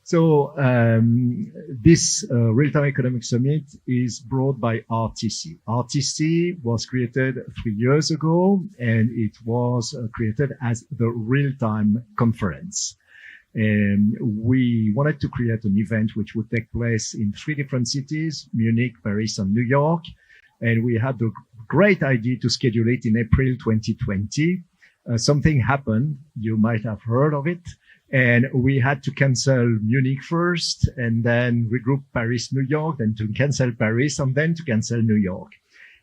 This Real-Time Economic Summit is brought by RTC. RTC was created 3 years ago, and it was created as the Real-Time Conference. And we wanted to create an event which would take place in 3 different cities, Munich, Paris, and New York. And we had the great idea to schedule it in April 2020. Something happened, you might have heard of it. And we had to cancel Munich first, and then regroup Paris, New York, then to cancel Paris, and then to cancel New York.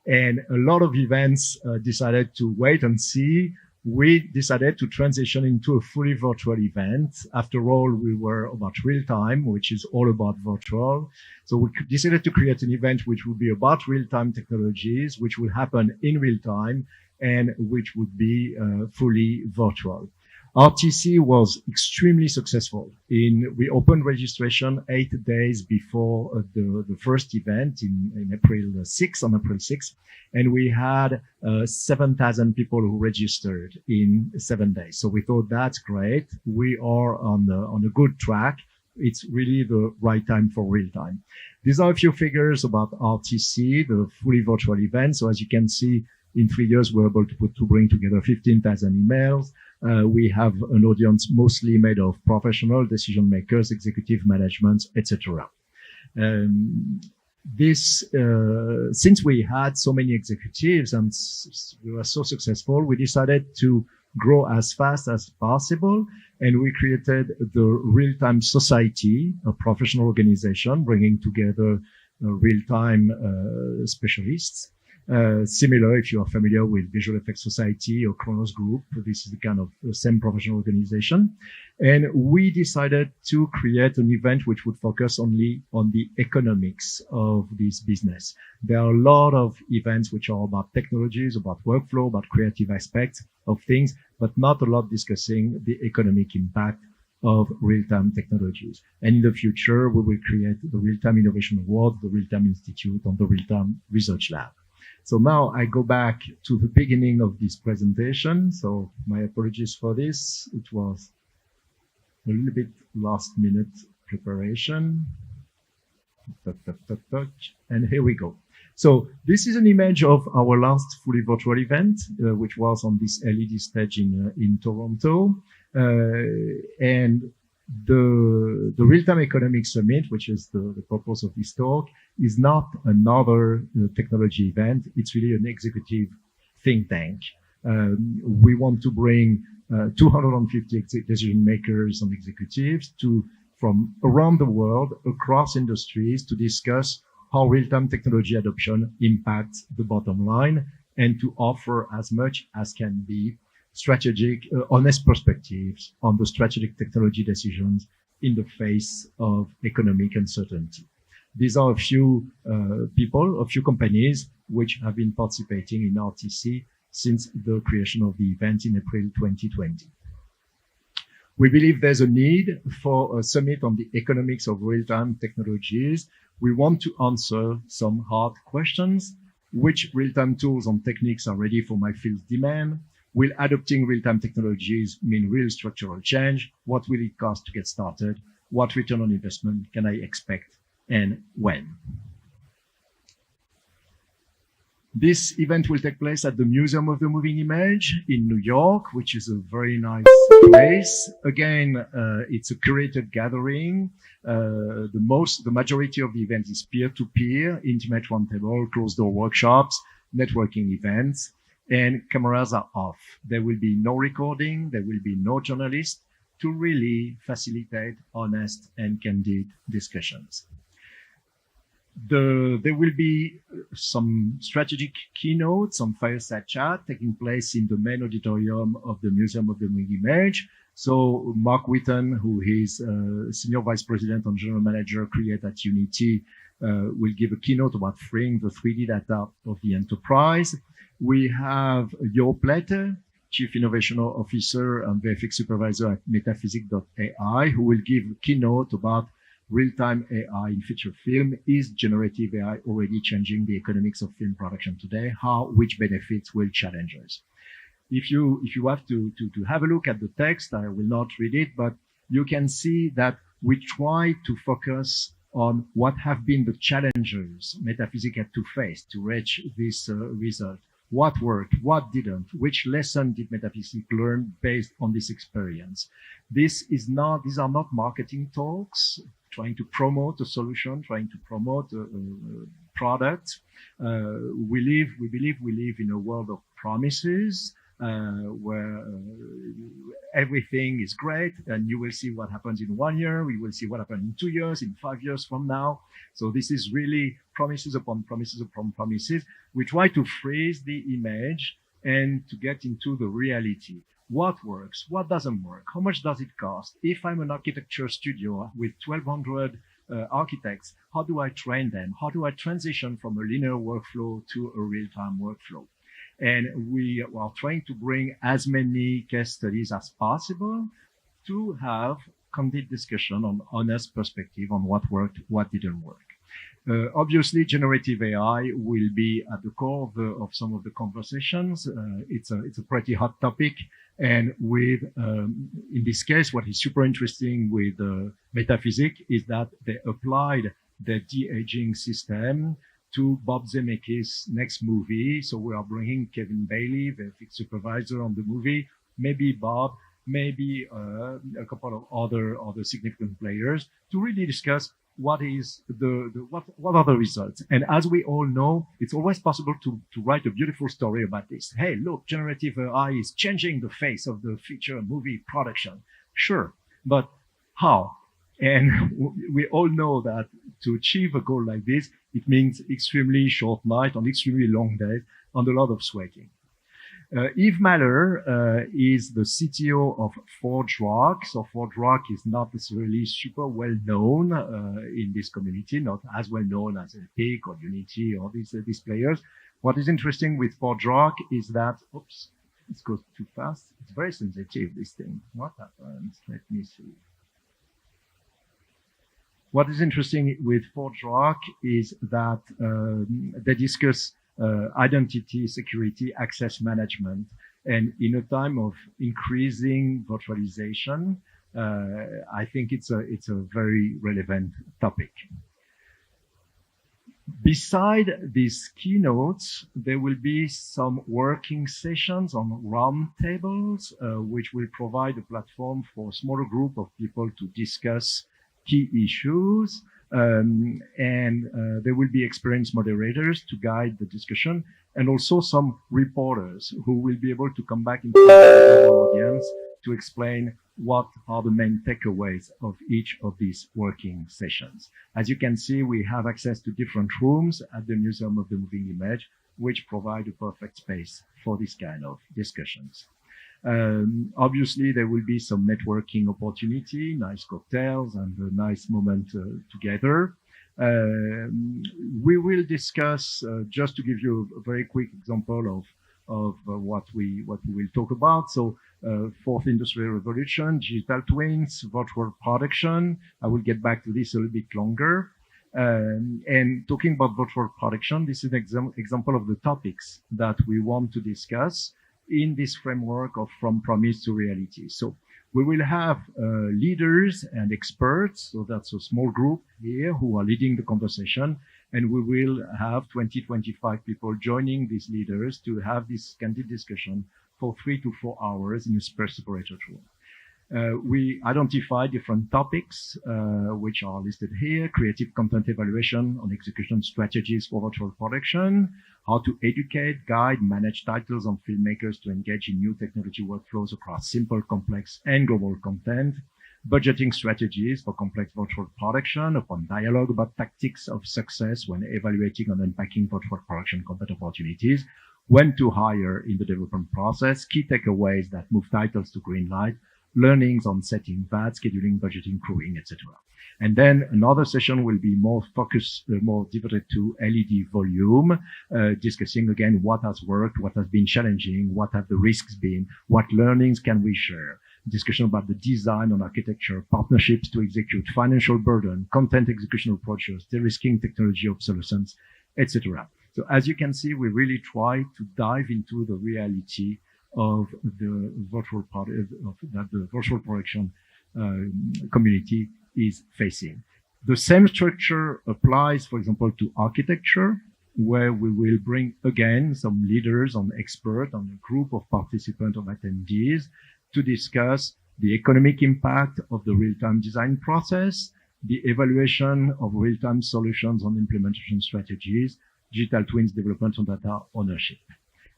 And a lot of events decided to wait and see. We decided to transition into a fully virtual event. After all, we were about real time, which is all about virtual. So we decided to create an event which would be about real-time technologies, which would happen in real time, and which would be fully virtual. RTC was extremely successful. We opened registration 8 days before the first event in April 6th, on April 6th. And we had 7,000 people who registered in 7 days. So we thought that's great. We are on a good track. It's really the right time for real time. These are a few figures about RTC, the fully virtual event. So as you can see, in 3 years, we're able to bring together 15,000 emails. We have an audience mostly made of professional decision makers, executive management, etc. Since we had so many executives and we were so successful, we decided to grow as fast as possible, and we created the Real-Time Society, a professional organization bringing together real-time specialists. Similar, if you are familiar with Visual Effects Society or Kronos Group, this is the kind of same professional organization. And we decided to create an event which would focus only on the economics of this business. There are a lot of events which are about technologies, about workflow, about creative aspects of things, but not a lot discussing the economic impact of real-time technologies. And in the future, we will create the Real-Time Innovation Award, the Real-Time Institute, and the Real-Time Research Lab. So now I go back to the beginning of this presentation. So my apologies for this. It was a little bit last minute preparation. And here we go. So this is an image of our last fully virtual event, which was on this LED stage in Toronto. And the Real-Time Economic Summit, which is the purpose of this talk, is not another technology event. It's really an executive think tank. We want to bring 250 decision makers and executives from around the world, across industries, to discuss how real-time technology adoption impacts the bottom line, and to offer as much as can be strategic, honest perspectives on the strategic technology decisions in the face of economic uncertainty. These are a few people, a few companies which have been participating in RTC since the creation of the event in April 2020. We believe there's a need for a summit on the economics of real-time technologies. We want to answer some hard questions. Which real-time tools and techniques are ready for my field's demand? Will adopting real-time technologies mean real structural change? What will it cost to get started? What return on investment can I expect, and when? This event will take place at the Museum of the Moving Image in New York, which is a very nice place. Again, it's a curated gathering. The majority of the event is peer-to-peer, intimate roundtable, closed-door workshops, networking events, and cameras are off. There will be no recording, there will be no journalists, to really facilitate honest and candid discussions. There will be some strategic keynotes, some fireside chat taking place in the main auditorium of the Museum of the Moving Image. So Mark Whitten, who is Senior Vice President and General Manager Create at Unity, will give a keynote about freeing the 3D data of the enterprise. We have Jo Platte, Chief Innovation Officer and VFX Supervisor at Metaphysics.ai, who will give a keynote about real-time AI in feature film. Is generative AI already changing the economics of film production today? Which benefits will challenge us? If you have to have a look at the text, I will not read it, but you can see that we try to focus on what have been the challenges Metaphysics had to face to reach this result. What worked, what didn't, which lesson did Metaphysics learn based on this experience? These are not marketing talks, trying to promote a solution, trying to promote a product. We believe we live in a world of promises, where everything is great, and you will see what happens in 1 year, we will see what happens in 2 years, in 5 years from now. So this is really promises upon promises upon promises. We try to freeze the image and to get into the reality. What works? What doesn't work? How much does it cost? If I'm an architecture studio with 1,200 architects, how do I train them? How do I transition from a linear workflow to a real-time workflow? And we are trying to bring as many case studies as possible to have candid discussion on honest perspective on what worked, what didn't work. Obviously, generative AI will be at the core of some of the conversations. It's a pretty hot topic. And with, in this case, what is super interesting with Metaphysics is that they applied the de-aging system to Bob Zemeckis' next movie. So we are bringing Kevin Bailey, the fixed supervisor on the movie, maybe Bob, maybe a couple of other significant players to really discuss what is what are the results. And as we all know, it's always possible to write a beautiful story about this. Hey, look, generative AI is changing the face of the feature movie production. Sure, but how? And we all know that to achieve a goal like this, it means extremely short night on extremely long days and a lot of sweating. Yves Mahler is the CTO of ForgeRock. So ForgeRock is not necessarily super well known in this community, not as well known as Epic or Unity or these players. What is interesting with ForgeRock is that, oops, it goes too fast. It's very sensitive, this thing. What happens? Let me see. What is interesting with ForgeRock is that they discuss identity, security, access management. And in a time of increasing virtualization, I think it's a very relevant topic. Beside these keynotes, there will be some working sessions on roundtables, which will provide a platform for a smaller group of people to discuss key issues. There will be experienced moderators to guide the discussion, and also some reporters who will be able to come back into the audience to explain what are the main takeaways of each of these working sessions. As you can see, we have access to different rooms at the Museum of the Moving Image, which provide a perfect space for this kind of discussions. Obviously, there will be some networking opportunity, nice cocktails, and a nice moment together. We will discuss, just to give you a very quick example of what we will talk about. So, fourth industrial revolution, digital twins, virtual production. I will get back to this a little bit longer. And talking about virtual production, this is an example of the topics that we want to discuss in this framework of from promise to reality. So we will have leaders and experts. So that's a small group here who are leading the conversation. And we will have 20-25 people joining these leaders to have this candid discussion for 3 to 4 hours in a separated room. We identify different topics, which are listed here: creative content evaluation on execution strategies for virtual production, how to educate, guide, manage titles on filmmakers to engage in new technology workflows across simple, complex, and global content, budgeting strategies for complex virtual production upon dialogue about tactics of success when evaluating and unpacking virtual production content opportunities, when to hire in the development process, key takeaways that move titles to green light, learnings on setting VAT, scheduling, budgeting, crewing, etc. And then another session will be more focused, more devoted to LED volume, discussing again what has worked, what has been challenging, what have the risks been, what learnings can we share. Discussion about the design and architecture, partnerships to execute, financial burden, content execution approaches, de-risking technology obsolescence, etc. So as you can see, we really try to dive into the reality of the virtual part of that the virtual production community is facing. The same structure applies, for example, to architecture, where we will bring again some leaders and experts on a group of participants, of attendees, to discuss the economic impact of the real-time design process, the evaluation of real-time solutions and implementation strategies, digital twins development and data ownership.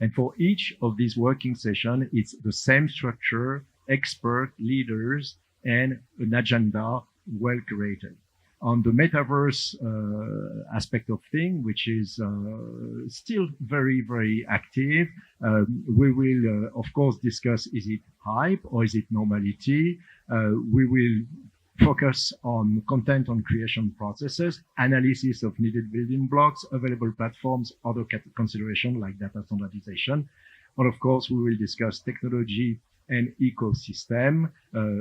And for each of these working sessions, it's the same structure, expert, leaders, and an agenda well curated. On the metaverse aspect of thing, which is still very, very active, we will, of course, discuss, is it hype or is it normality? We will focus on content on creation processes, analysis of needed building blocks, available platforms, other consideration like data standardization. And of course, we will discuss technology and ecosystem,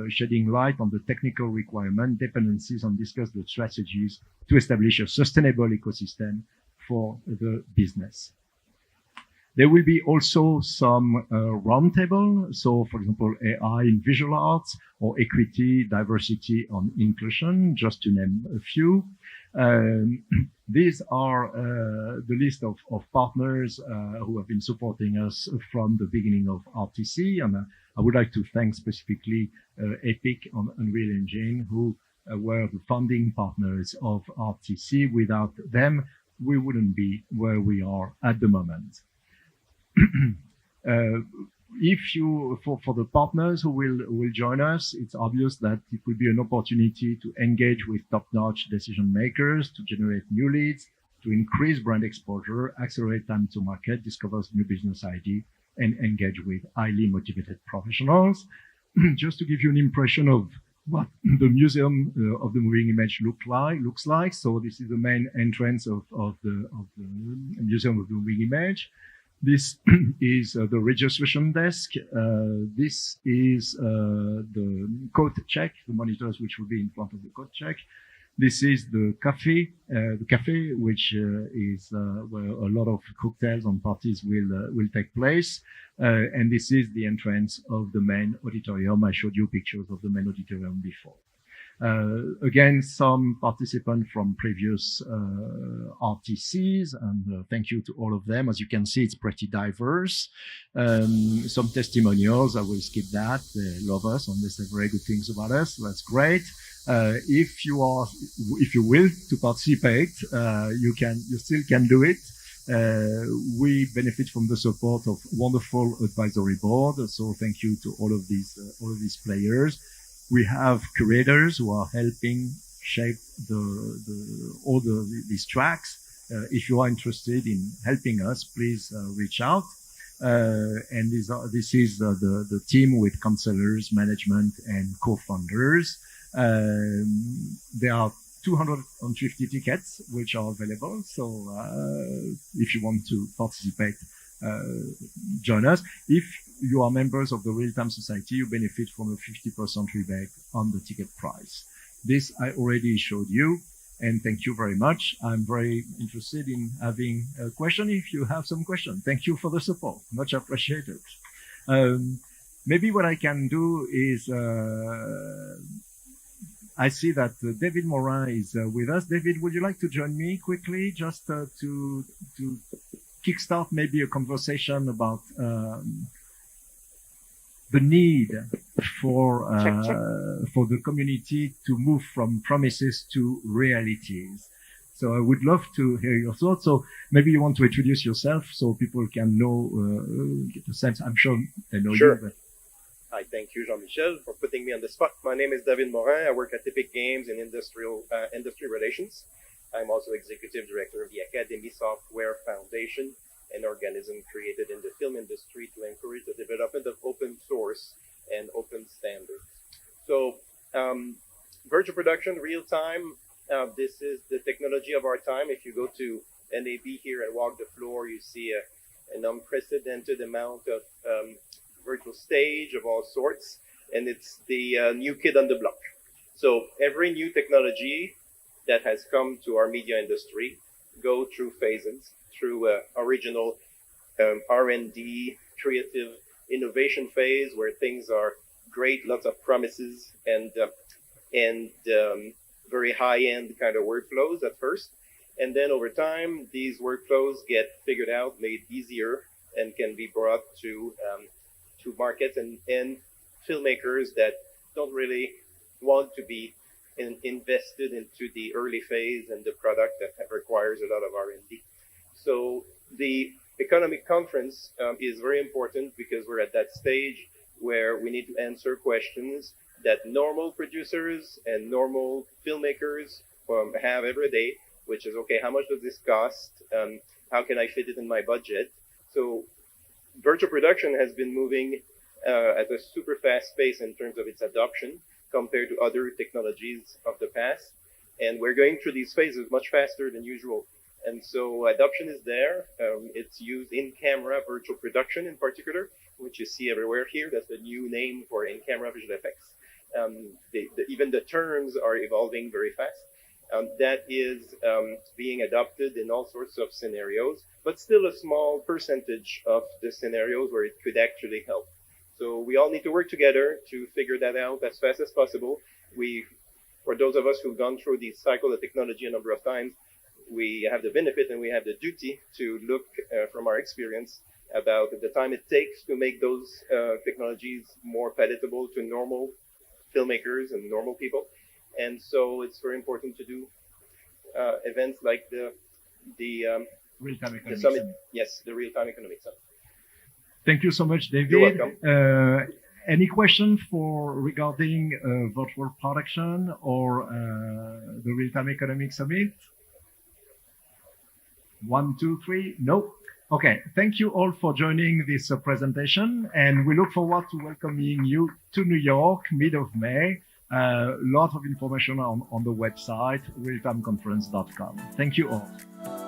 shedding light on the technical requirement, dependencies, and discuss the strategies to establish a sustainable ecosystem for the business. There will be also some roundtable. So, for example, AI in visual arts or equity, diversity, and inclusion, just to name a few. These are the list of partners who have been supporting us from the beginning of RTC. And I would like to thank specifically Epic and Unreal Engine, who were the founding partners of RTC. Without them, we wouldn't be where we are at the moment. If you, for the partners who will join us, it's obvious that it will be an opportunity to engage with top-notch decision makers, to generate new leads, to increase brand exposure, accelerate time to market, discover new business idea, and engage with highly motivated professionals. Just to give you an impression of what the Museum of the Moving Image looks like. So this is the main entrance of the Museum of the Moving Image. This is the registration desk. This is the coat check, the monitors which will be in front of the coat check. This is the cafe, which is where a lot of cocktails and parties will take place. And this is the entrance of the main auditorium. I showed you pictures of the main auditorium before. Again, some participants from previous RTCs, and thank you to all of them. As you can see, it's pretty diverse. Some testimonials, I will skip that. They love us and they say very good things about us. That's great. If you will to participate, you still can do it. We benefit from the support of wonderful advisory board. So thank you to all of these players. We have curators who are helping shape these tracks. If you are interested in helping us, please reach out. And this is the team with counselors, management, and co-founders. There are 250 tickets which are available. So if you want to participate, join us. If you are members of the Real-Time Society, you benefit from a 50% rebate on the ticket price. This I already showed you, and thank you very much. I'm very interested in having a question if you have some question. Thank you for the support. Much appreciated. Maybe what I can do is, I see that David Morin is with us. David, would you like to join me quickly just to kickstart maybe a conversation about the need for the community to move from promises to realities. So I would love to hear your thoughts. So maybe you want to introduce yourself so people can know, get a sense. I'm sure they know you. But... Hi, thank you, Jean-Michel, for putting me on the spot. My name is David Morin. I work at Epic Games in industry relations. I'm also executive director of the Academy Software Foundation, an organism created in the film industry to encourage the development of open source and open standards. So, virtual production, real time, this is the technology of our time. If you go to NAB here and walk the floor, you see an unprecedented amount of virtual stage of all sorts, and it's the new kid on the block. So every new technology that has come to our media industry go through phases, through original R&D, creative innovation phase where things are great, lots of promises, and and very high-end kind of workflows at first. And then over time, these workflows get figured out, made easier, and can be brought to markets and filmmakers that don't really want to be invested into the early phase and the product that requires a lot of R&D. So the economic conference is very important because we're at that stage where we need to answer questions that normal producers and normal filmmakers have every day, which is, okay, how much does this cost? How can I fit it in my budget? So virtual production has been moving at a super fast pace in terms of its adoption compared to other technologies of the past. And we're going through these phases much faster than usual. And so adoption is there. It's used in camera virtual production in particular, which you see everywhere here. That's the new name for in camera visual effects. Even the terms are evolving very fast. That is being adopted in all sorts of scenarios, but still a small percentage of the scenarios where it could actually help. So we all need to work together to figure that out as fast as possible. For those of us who've gone through the cycle of technology a number of times, we have the benefit and we have the duty to look from our experience about the time it takes to make those technologies more palatable to normal filmmakers and normal people. And so it's very important to do events like the Real-time Economic summit. Summit. Yes, the Real-Time Economic Summit. Thank you so much, David. You're welcome. Any question regarding virtual production or the Real-Time Economic Summit? 1, 2, 3? No? Okay. Thank you all for joining this presentation, and we look forward to welcoming you to New York, mid of May. Lot of information on the website, realtimeconference.com. Thank you all.